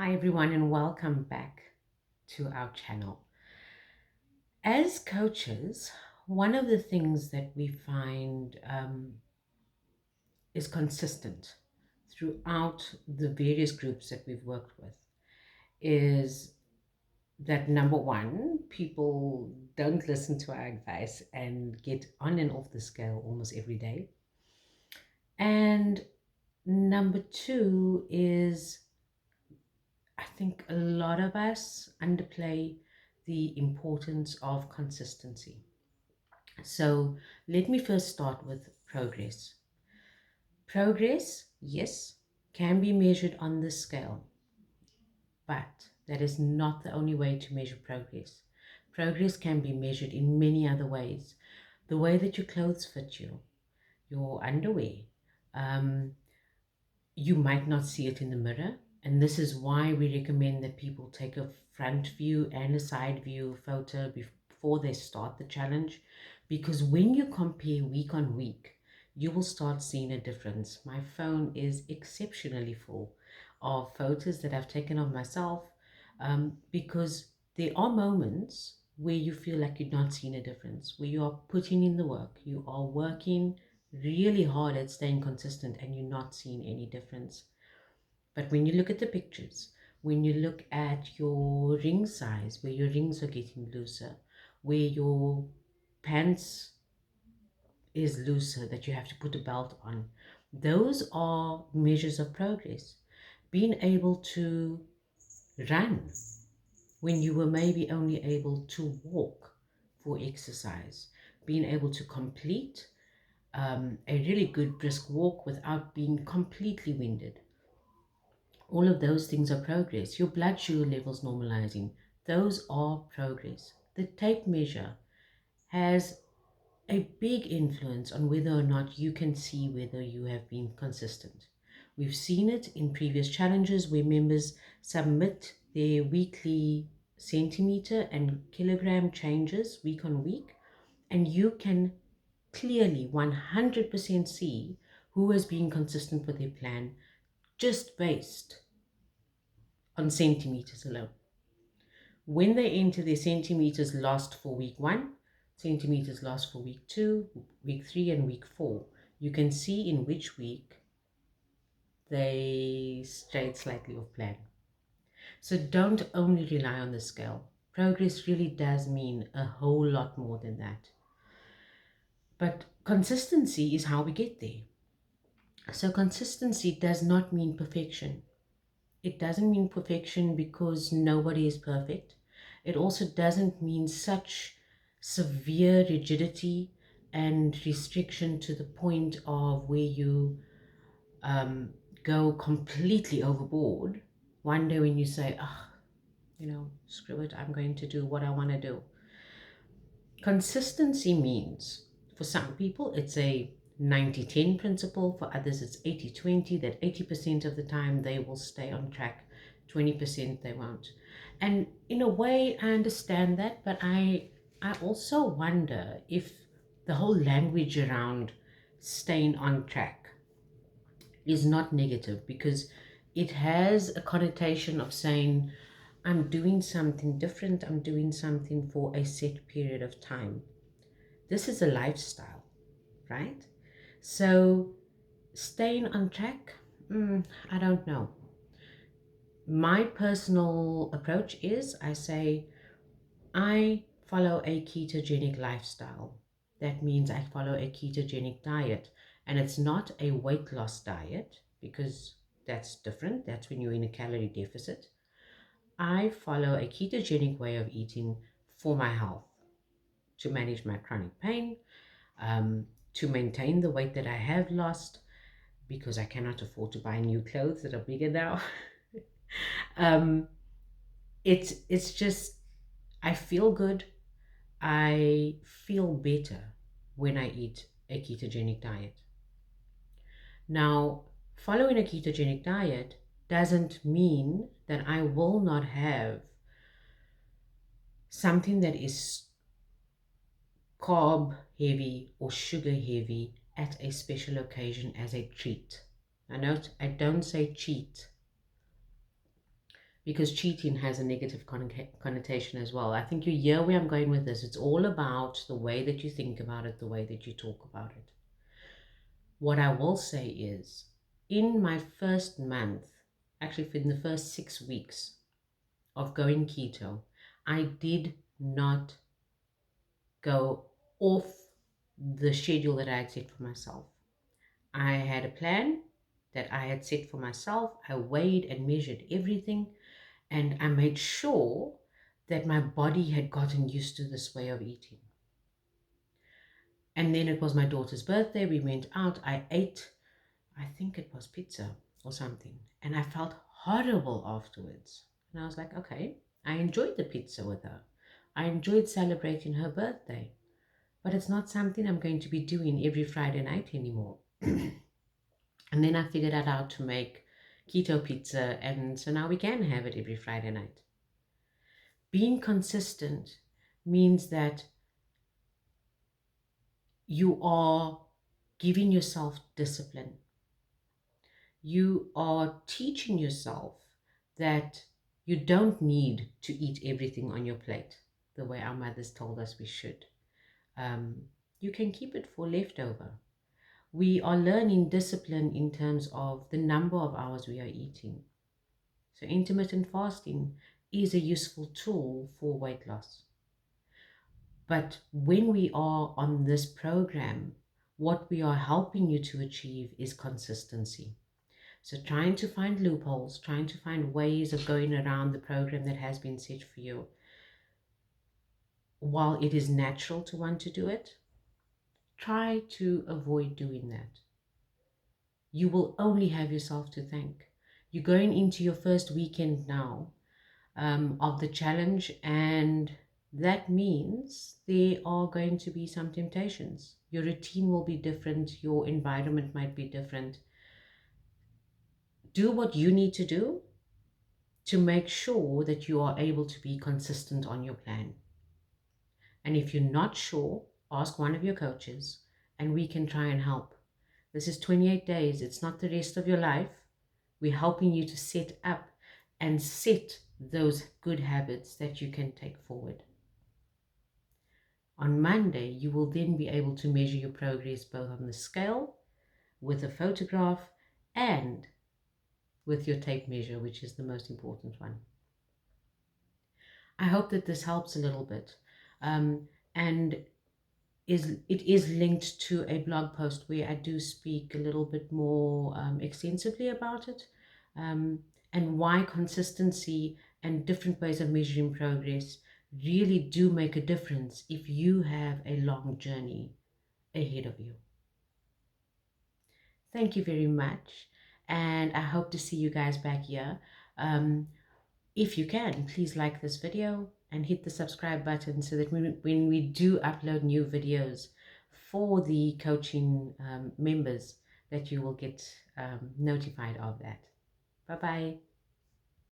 Hi, everyone, and welcome back to our channel. As coaches, one of the things that we find is consistent throughout the various groups that we've worked with is that number one, people don't listen to our advice and get on and off the scale almost every day. And number two is I think a lot of us underplay the importance of consistency. So let me first start with progress. Progress, yes, can be measured on this scale, but that is not the only way to measure progress. Progress can be measured in many other ways. The way that your clothes fit you, your underwear, um, you might not see it in the mirror. And this is why we recommend that people take a front view and a side view photo before they start the challenge. Because when you compare week on week, you will start seeing a difference. My phone is exceptionally full of photos that I've taken of myself because there are moments where you feel like you're not seeing a difference, where you are putting in the work, you are working really hard at staying consistent and you're not seeing any difference. But when you look at the pictures, when you look at your ring size, where your rings are getting looser, where your pants is looser, that you have to put a belt on, those are measures of progress. Being able to run when you were maybe only able to walk for exercise, being able to complete a really good brisk walk without being completely winded. All of those things are progress. Your blood sugar levels normalizing, those are progress. The tape measure has a big influence on whether or not you can see whether you have been consistent. We've seen it in previous challenges where members submit their weekly centimeter and kilogram changes week on week, and you can clearly 100% see who has been consistent with their plan just based on centimeters alone. When they enter their centimeters lost for week one, centimeters lost for week two, week three, and week four, you can see in which week they strayed slightly off plan. So don't only rely on the scale. Progress really does mean a whole lot more than that. But consistency is how we get there. So consistency does not mean perfection. It doesn't mean perfection because nobody is perfect. It also doesn't mean such severe rigidity and restriction to the point of where you um, go completely overboard. One day when you say, oh, screw it, I'm going to do what I want to do. Consistency means, for some people, it's a 90-10 principle. For others, it's 80-20, that 80% of the time they will stay on track, 20% they won't. And in a way, I understand that, but I also wonder if the whole language around staying on track is not negative, because it has a connotation of saying, I'm doing something different, I'm doing something for a set period of time. This is a lifestyle, right? So staying on track, I don't know. My personal approach is I say I follow a ketogenic lifestyle. That means I follow a ketogenic diet. And it's not a weight loss diet because that's different. That's when you're in a calorie deficit. I follow a ketogenic way of eating for my health, to manage my chronic pain, to maintain the weight that I have lost because I cannot afford to buy new clothes that are bigger now. um, it's just I feel good. I feel better when I eat a ketogenic diet. Now, following a ketogenic diet doesn't mean that I will not have something that is carb heavy or sugar heavy at a special occasion as a treat. I don't say cheat. because cheating has a negative connotation as well. I think you hear where I'm going with this. It's all about the way that you think about it, the way that you talk about it. What I will say is, in my first month, actually in the first 6 weeks of going keto, I did not go off the schedule that I had set for myself. I had a plan that I had set for myself. I weighed and measured everything, and I made sure that my body had gotten used to this way of eating. And then it was my daughter's birthday. We went out. I ate, I think it was pizza or something. And I felt horrible afterwards. And I was like, okay, I enjoyed the pizza with her. I enjoyed celebrating her birthday. But it's not something I'm going to be doing every Friday night anymore. And then I figured out how to make keto pizza. And so now we can have it every Friday night. Being consistent means that you are giving yourself discipline. You are teaching yourself that you don't need to eat everything on your plate the way our mothers told us we should. You can keep it for leftover. We are learning discipline in terms of the number of hours we are eating. So intermittent fasting is a useful tool for weight loss. But when we are on this program, what we are helping you to achieve is consistency. So trying to find loopholes, trying to find ways of going around the program that has been set for you. While it is natural to want to do it, try to avoid doing that. You will only have yourself to thank. You're going into your first weekend now of the challenge, and that means there are going to be some temptations. Your routine will be different, your environment might be different. Do what you need to do to make sure that you are able to be consistent on your plan. And if you're not sure, ask one of your coaches and we can try and help. This is 28 days, it's not the rest of your life. We're helping you to set up and set those good habits that you can take forward. On Monday, you will then be able to measure your progress both on the scale, with a photograph, and with your tape measure, which is the most important one. I hope that this helps a little bit. And it is linked to a blog post where I do speak a little bit more extensively about it, and why consistency and different ways of measuring progress really do make a difference if you have a long journey ahead of you. Thank you very much, and I hope to see you guys back here. If you can, please like this video and hit the subscribe button so that when we do upload new videos for the coaching members, that you will get notified of that. Bye-bye.